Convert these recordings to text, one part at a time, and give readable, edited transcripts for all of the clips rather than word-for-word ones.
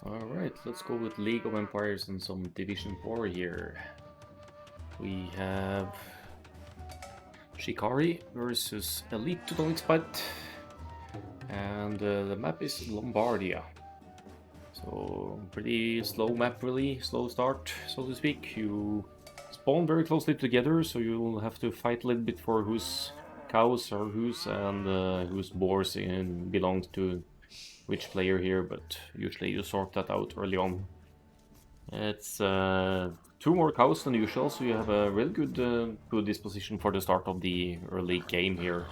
Alright, let's go with League of Empires and some Division 4 here. We have Shikari versus Elite Teutonic Spite, and the map is Lombardia. So, pretty slow map really, slow start, so to speak. You spawn very closely together, so you'll have to fight a little bit for whose cows are whose and whose boars belongs to which player here, but usually you sort that out early on. It's 2 more cows than usual, so you have a really good disposition for the start of the early game here.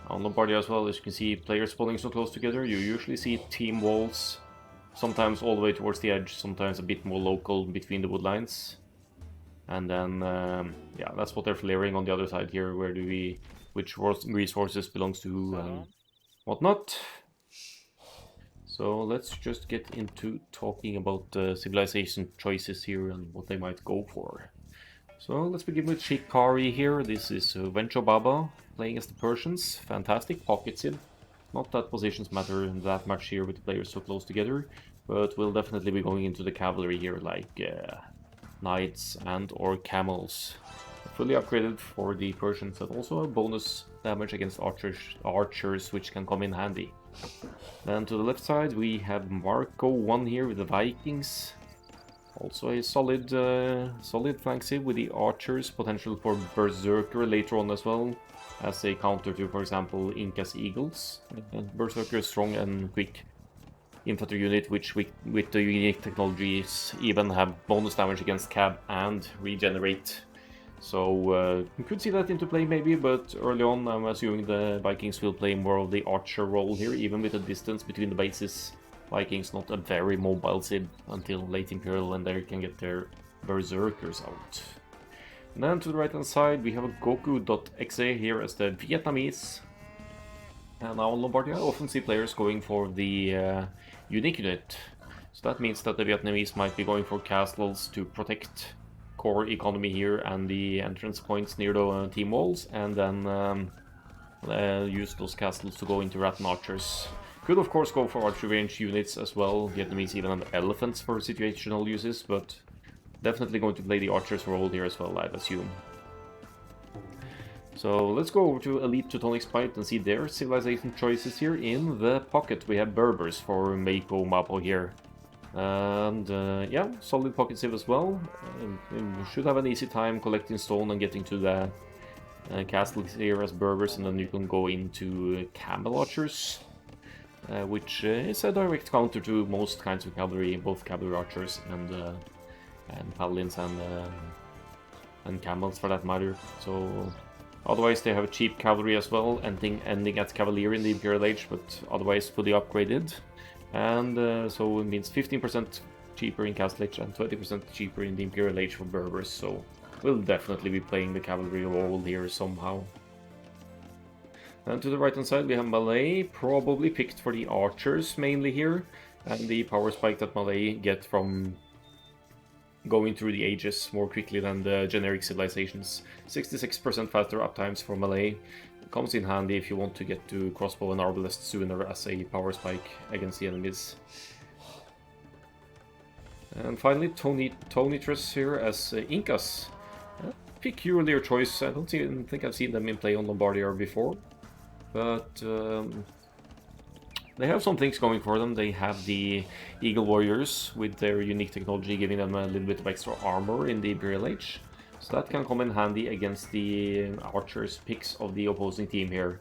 On Lombardia as well, as you can see, players spawning so close together, you usually see team walls, sometimes all the way towards the edge, sometimes a bit more local between the wood lines. And then, yeah, that's what they're flaring on the other side here, which resources belongs to who and whatnot. So let's just get into talking about civilization choices here and what they might go for. So let's begin with Shikari here. This is Venture Baba playing as the Persians. Fantastic pocket civ. Not that positions matter that much here with the players so close together, but we'll definitely be going into the cavalry here, like knights and or camels. Fully upgraded for the Persians, and also a bonus damage against archers, which can come in handy. Then to the left side we have Marco 1 here with the Vikings. Also a solid flank civ with the archers, potential for Berserker later on as well, as a counter to, for example, Inca's Eagles. Berserker is strong and quick infantry unit, which with the unique technologies even have bonus damage against cab and regenerate. So you could see that into play maybe, but early on I'm assuming the Vikings will play more of the archer role here, even with the distance between the bases. Vikings not a very mobile civ until late Imperial, when they can get their Berserkers out. And then to the right hand side we have a Goku.exe here as the Vietnamese. And now on Lombardia I often see players going for the unique unit. So that means that the Vietnamese might be going for castles to protect core economy here and the entrance points near the team walls, and then use those castles to go into rat archers. Could of course go for archery range units as well. Vietnamese even have elephants for situational uses, but definitely going to play the archers role here as well, I'd assume. So let's go over to Elite Teutonic Spite and see their civilization choices here. In the pocket we have Berbers for Mako Mapo here. And yeah, solid pocket civ as well. You should have an easy time collecting stone and getting to the castles here as Berbers, and then you can go into camel archers, which is a direct counter to most kinds of cavalry, both cavalry archers and paladins and camels for that matter. So otherwise they have cheap cavalry as well, ending at cavalier in the Imperial Age, but otherwise fully upgraded. And so it means 15% cheaper in Castle Age and 20% cheaper in the Imperial Age for Berbers, so we'll definitely be playing the cavalry role here somehow. And to the right hand side we have Malay, probably picked for the archers mainly here, and the power spike that Malay get from going through the ages more quickly than the generic civilizations. 66% faster uptimes for Malay. Comes in handy if you want to get to crossbow and arbalest sooner as a power spike against the enemies. And finally, Tonitrus here as Incas. Peculiar choice. I don't think I've seen them in play on Lombardia before, but they have some things going for them. They have the Eagle Warriors with their unique technology, giving them a little bit of extra armor in the Imperial Age. So that can come in handy against the archers picks of the opposing team here.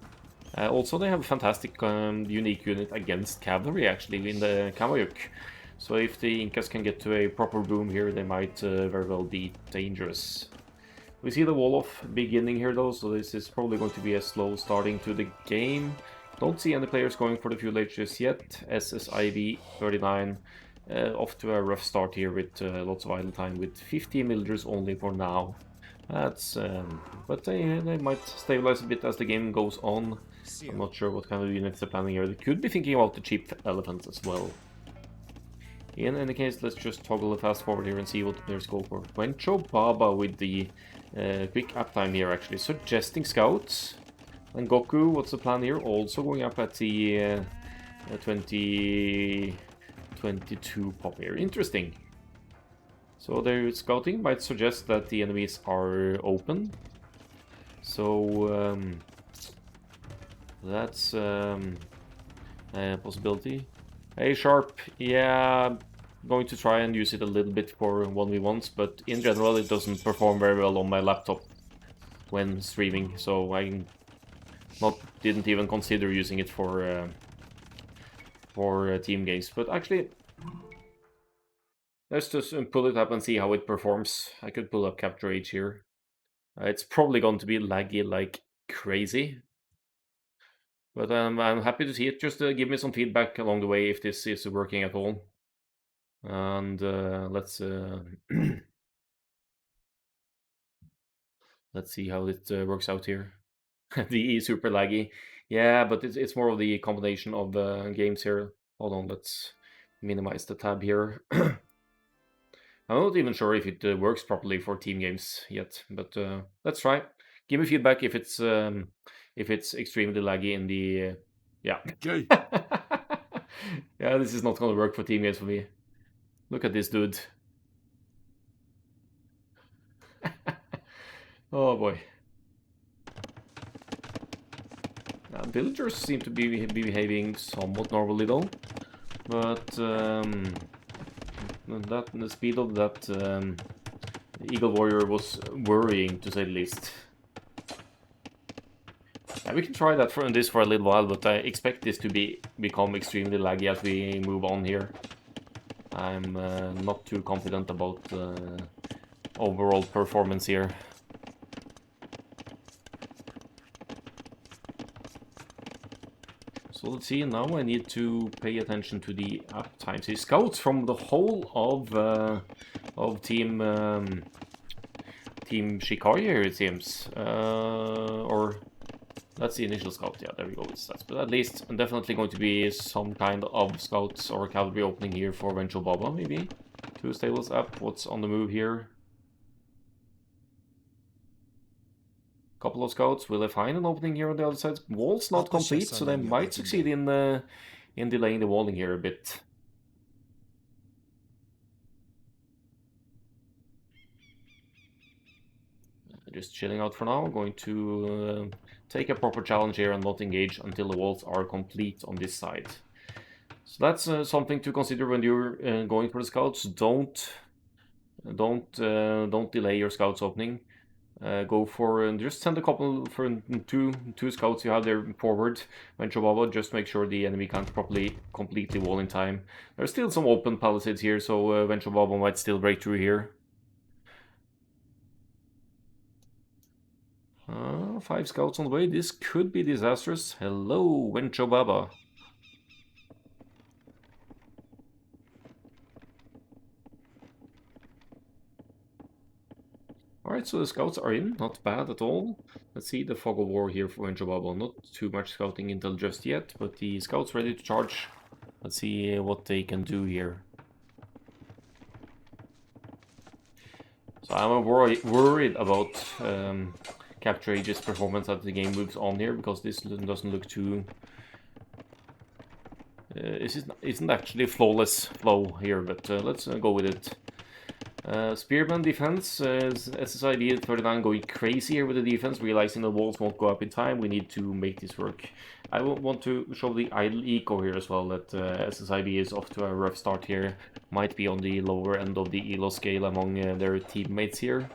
Also they have a fantastic unique unit against cavalry actually in the Kamayuk. So if the Incas can get to a proper boom here, they might very well be dangerous. We see the Wolof beginning here though, so this is probably going to be a slow starting to the game. Don't see any players going for the fuel ages yet. SSIV 39 off to a rough start here with lots of idle time, with 50 villagers only for now. That's but they might stabilize a bit as the game goes on. I'm not sure what kind of units they're planning here. They could be thinking about the cheap elephants as well. In any case, let's just toggle the fast forward here and see what the players go for. Wencho Baba with the quick uptime here actually, suggesting scouts. And Goku, what's the plan here? Also going up at the 20 22 pop here. Interesting. So their scouting might suggest that the enemies are open. So that's a possibility. Hey Sharp, yeah, going to try and use it a little bit for 1v1s, but in general it doesn't perform very well on my laptop when streaming, so I didn't even consider using it for team games. But actually, let's just pull it up and see how it performs. I could pull up Capture H here. It's probably going to be laggy like crazy. But I'm happy to see it. Just give me some feedback along the way if this is working at all. And let's let's see how it works out here. The E is super laggy. Yeah, but it's more of the combination of games here. Hold on, let's minimize the tab here. I'm not even sure if it works properly for team games yet, but let's try. Give me feedback if it's extremely laggy in the yeah. Okay. Yeah, this is not gonna work for team games for me. Look at this dude. Oh boy. Villagers seem to be behaving somewhat normally though, but the speed of that Eagle Warrior was worrying, to say the least. Yeah, we can try that for a little while, but I expect this to become extremely laggy as we move on here. I'm not too confident about overall performance here. So let's see, now I need to pay attention to the up times. He scouts from the whole of team Shikari here, it seems. Or that's the initial scout, yeah, there we go with stats. But at least definitely going to be some kind of scouts or cavalry opening here for Venture Baba, maybe. 2 stables up, what's on the move here? Couple of scouts, will they find an opening here on the other side? Wall's not complete, so they might succeed in delaying the walling here a bit. Just chilling out for now, going to take a proper challenge here and not engage until the walls are complete on this side. So that's something to consider when you're going for the scouts. Don't delay your scouts opening. Go for just send a couple for two scouts you have there forward when Chobaba, just make sure the enemy can't properly completely wall in time. There's still some open palisades here, so when Chobaba might still break through here. 5 scouts on the way. This could be disastrous. Hello, Vencho Baba. Alright, so the scouts are in. Not bad at all. Let's see the fog of war here for Vencho Baba. Not too much scouting intel just yet, but the scouts ready to charge. Let's see what they can do here. So I'm worried about Capture Age's performance as the game moves on here, because this doesn't look too... isn't actually flawless flow here, but let's go with it. Spearman defense, SSID 39 going crazy here with the defense, realizing the walls won't go up in time. We need to make this work. I want to show the idle eco here as well, that SSIB is off to a rough start here. Might be on the lower end of the elo scale among their teammates here.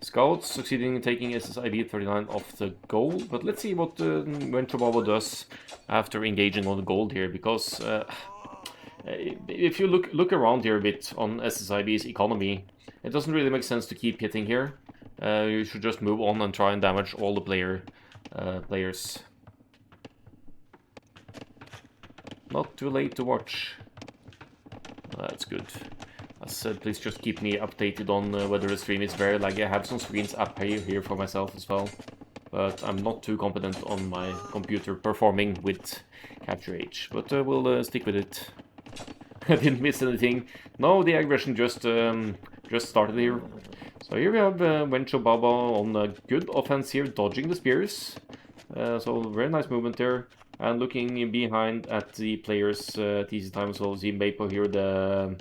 Scouts succeeding in taking SSIB 39 off the goal, but let's see what Venture Baba does after engaging on the gold here, because if you look around here a bit on SSIB's economy, it doesn't really make sense to keep hitting here. You should just move on and try and damage all the players. Not too late to watch. That's good. As I said, please just keep me updated on whether the stream is very laggy. I have some screens up here for myself as well, but I'm not too confident on my computer performing with Capture H. But we'll stick with it. I didn't miss anything. No, the aggression just started here. So here we have Vencho Baba on a good offense here, dodging the spears. So very nice movement there. And looking behind at the players' TC time as well, see Mapo here, the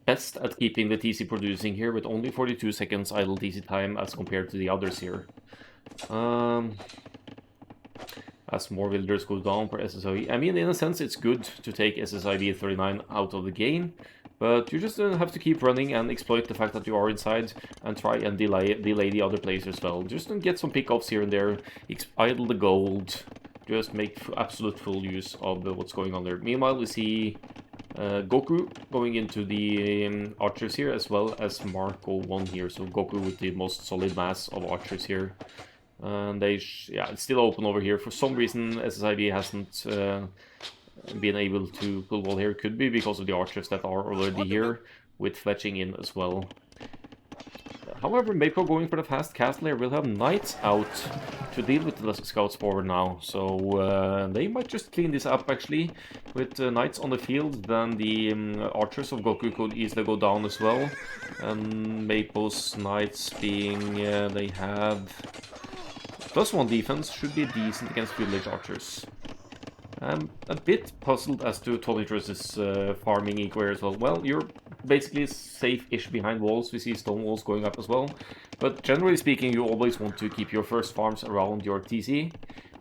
best at keeping the TC producing here, with only 42 seconds idle TC time as compared to the others here. As more villagers go down for SSIB. I mean, in a sense, it's good to take SSIB 39 out of the game, but you just have to keep running and exploit the fact that you are inside and try and delay the other players as well. Just get some pickoffs here and there, idle the gold, just make absolute full use of what's going on there. Meanwhile, we see Goku going into the archers here, as well as Marco 1 here. So Goku with the most solid mass of archers here. And yeah, it's still open over here. For some reason, SSIB hasn't been able to pull wall here. Could be because of the archers that are already here, with fletching in as well. However, Mapo going for the fast castle here will have knights out to deal with the scouts forward now. So they might just clean this up actually. With knights on the field, then the archers of Goku could easily go down as well. And Mapo's knights being, they have +1 defense, should be decent against village archers. I'm a bit puzzled as to Teutonic farming eco here as well. Well, you're basically safe-ish behind walls. We see stone walls going up as well. But generally speaking, you always want to keep your first farms around your TC,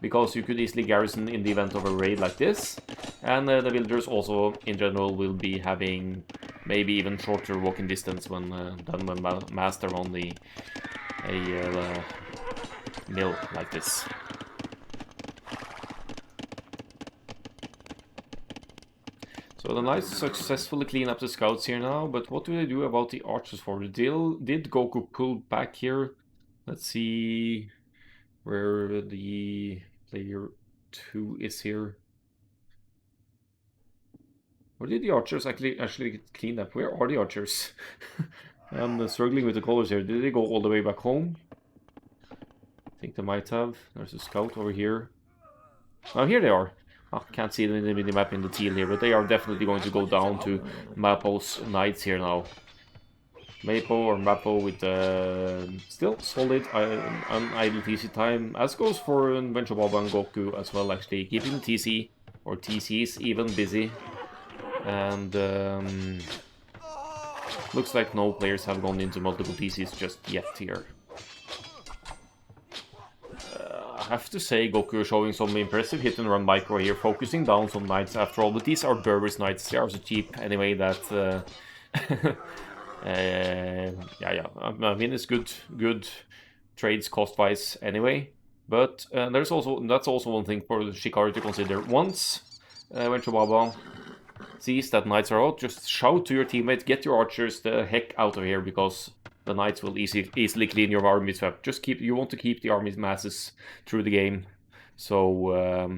because you could easily garrison in the event of a raid like this. And the villagers also, in general, will be having maybe even shorter walking distance when massed around a mill like this. So the knights successfully clean up the scouts here now, but what do they do about the archers for the deal? Did Goku pull back here? Let's see where the player 2 is here. Or did the archers actually get cleaned up? Where are the archers? I'm struggling with the colors here. Did they go all the way back home? I think they might have. There's a scout over here. Oh, here they are. Oh, can't see them in the minimap in the teal here, but they are definitely going to go down to Mapo's knights here now. Mapo or Mapo with still solid unidle TC time, as goes for Venture Baba and Goku as well, actually. Keeping the TC, or TCs, even busy. And looks like no players have gone into multiple TCs just yet here. I have to say, Goku showing some impressive hit and run micro here, focusing down some knights. After all, but these are Berber's knights. They are so cheap anyway that yeah. I mean, it's good trades cost-wise anyway. But that's also one thing for Shikari to consider. Once when Chobaba sees that knights are out, just shout to your teammate, get your archers the heck out of here, because the knights will easily clean your army swap. You want to keep the army masses through the game, so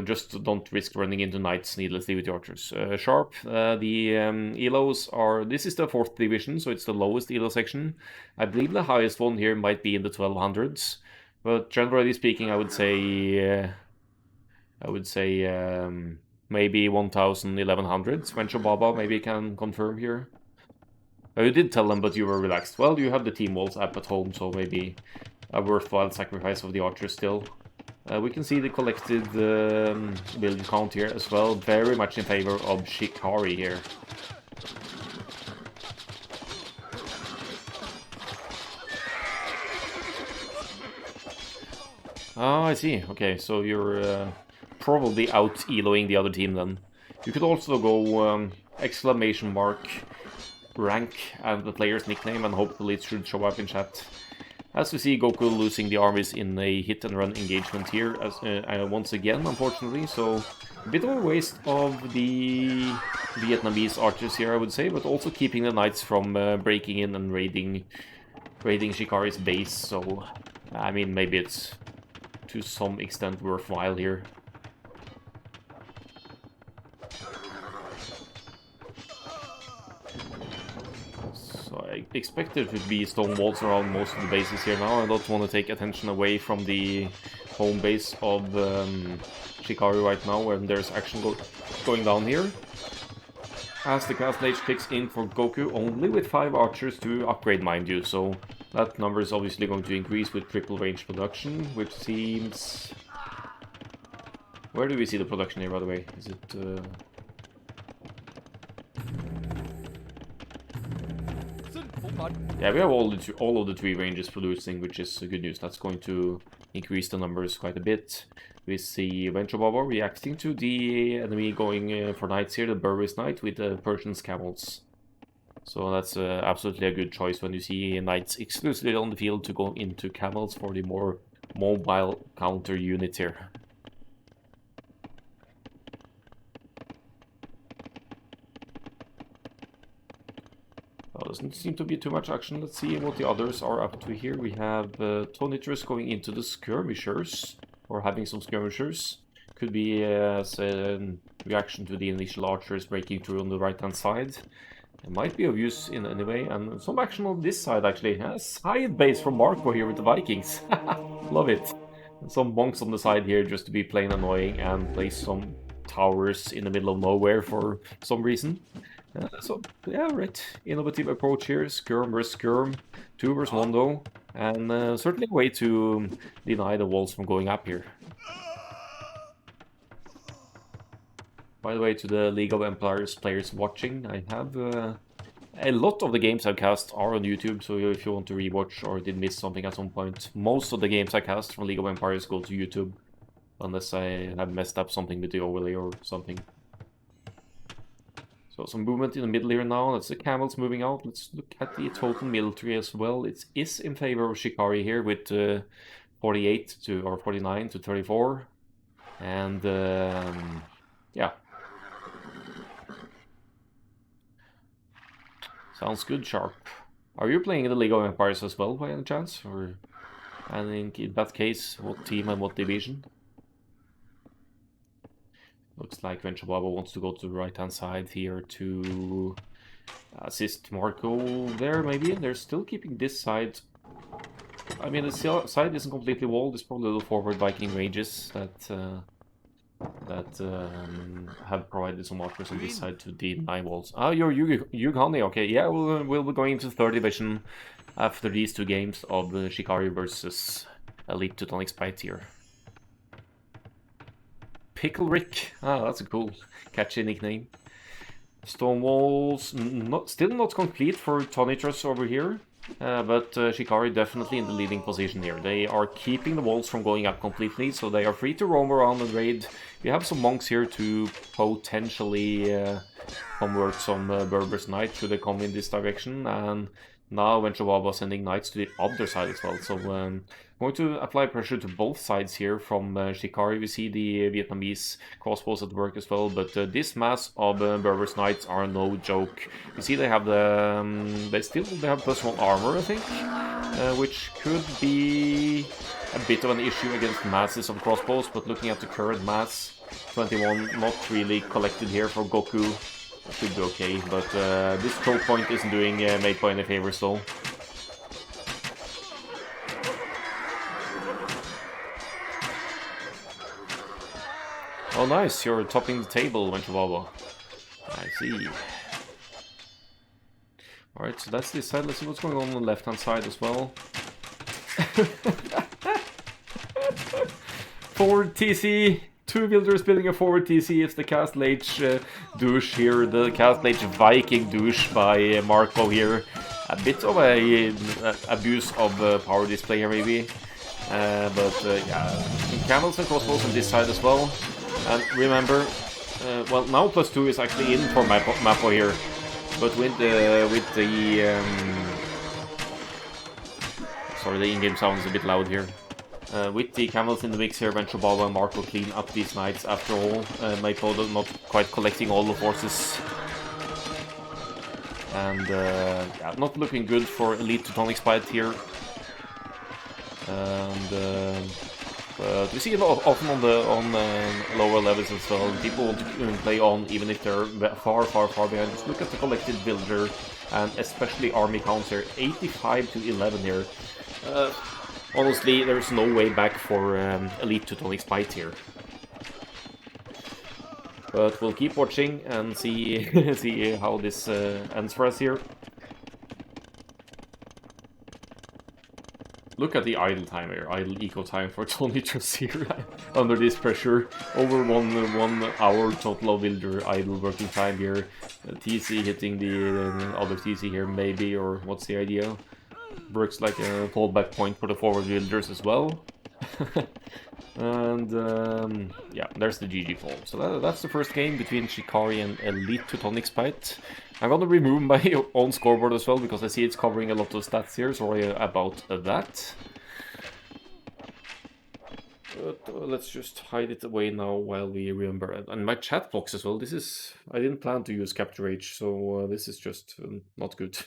just don't risk running into knights needlessly with the archers. Sharp, the elos are. This is the 4th division, so it's the lowest elo section. I believe the highest one here might be in the 1200s, but generally speaking, I would say maybe 1000, 1100s. Venture Baba maybe can confirm here. Oh, you did tell them, but you were relaxed. Well, you have the Team Walls app at home, so maybe a worthwhile sacrifice of the archers still. We can see the collected build count here as well. Very much in favor of Shikari here. Oh, I see. Okay, so you're probably out-eloing the other team then. You could also go exclamation mark rank and the player's nickname, and hopefully it should show up in chat. As we see Goku losing the armies in a hit-and-run engagement here, as once again, unfortunately, so a bit of a waste of the Vietnamese archers here, I would say, but also keeping the knights from breaking in and raiding Shikari's base, so, I mean, maybe it's to some extent worthwhile here. I expect there to be stone walls around most of the bases here now. I don't want to take attention away from the home base of Shikari right now, when there's action going down here. As the Castle Age kicks in for Goku, only with 5 archers to upgrade, mind you, so That number is obviously going to increase with triple range production, which seems... Where do we see the production here, by the way? Is it... Yeah, we have all of the three ranges producing, which is good news. That's going to increase the numbers quite a bit. We see Venture Baba reacting to the enemy going for knights here, the Berwick's knight with the Persian's camels. So that's absolutely a good choice when you see knights exclusively on the field to go into camels for the more mobile counter unit here. Well, doesn't seem to be too much action. Let's see what the others are up to here. We have Tonitrus going into the skirmishers, or having some skirmishers. Could be as a reaction to the initial archers breaking through on the right-hand side. It might be of use in any way, and some action on this side actually. A side base from Marco here with the Vikings. Love it. And some monks on the side here just to be plain annoying and place some towers in the middle of nowhere for some reason. So, yeah, right. Innovative approach here. Skirm versus skirm. 2 versus 1 though. And certainly a way to deny the walls from going up here. By the way, to the League of Empires players watching, I have a lot of the games I cast are on YouTube, so if you want to rewatch or did miss something at some point, most of the games I cast from League of Empires go to YouTube, unless I have messed up something with the overlay or something. So some movement in the middle here now. That's the camels moving out. Let's look at the total military as well. It is in favor of Shikari here with 48 to or 49 to 34, and yeah. Sounds good, Sharp. Are you playing in the League of Empires as well, by any chance? Or, and in that case, what team and what division? Looks like Venture Baba wants to go to the right-hand side here to assist Marco there, maybe. They're still keeping this side. I mean, the side isn't completely walled. There's probably little forward Viking ranges that have provided some archers on this side to deny walls. Ah, you're Yughani, okay. Yeah, we'll be going into 3rd division after these 2 games of Shikari versus Elite Teutonic Spite here. Pickle Rick. Ah, that's a cool, catchy nickname. Stone walls, still not complete for Tonitrus over here. But Shikari definitely in the leading position here. They are keeping the walls from going up completely, so they are free to roam around and raid. We have some monks here to potentially convert some Berber's knights should they come in this direction, and now Venture Baba sending knights to the other side as well. So going to apply pressure to both sides here from Shikari. We see the Vietnamese crossbows at work as well, but this mass of Berber's knights are no joke. You see they have the they have +1 armor, I think, which could be a bit of an issue against masses of crossbows. But looking at the current mass, 21 not really collected here for Goku. Should be okay, but this choke point isn't doing Mapo any favors though. Oh nice, you're topping the table, Venture Baba. I see. Alright, so that's this side. Let's see what's going on the left-hand side as well. Forward TC! 2 builders building a forward TC. It's the Castle Age douche here, the Castle Age Viking douche by Marco here. A bit of a abuse of power display here maybe. But yeah, camels and crossbows on this side as well. And remember, well now +2 is actually in for Mappo here. But with the sorry, the in-game sound is a bit loud here. With the camels in the mix here, Venture Baba and Marco clean up these knights after all. Mapo not quite collecting all the forces. And yeah, not looking good for Elite Teutonic Spite here. And but we see it often on lower levels as well. People want to play on even if they're far behind. Just look at the collected villager and especially army counts here. 85 to 11 here. Honestly, there's no way back for Elite Teutonic Spite here. But we'll keep watching and see see how this ends for us here. Look at the idle time here, idle eco time for Tonitros here under this pressure. Over 1 hour total of builder idle working time here. TC hitting the other TC here maybe, or what's the idea? Works like a fallback point for the forward builders as well. And yeah, there's the GG fall. So that's the first game between Shikari and Elite Teutonic Spite. I'm gonna remove my own scoreboard as well, because I see it's covering a lot of stats here. Sorry about that. But let's just hide it away now while we remember. And my chat blocks as well. I didn't plan to use Capture H, so this is just not good.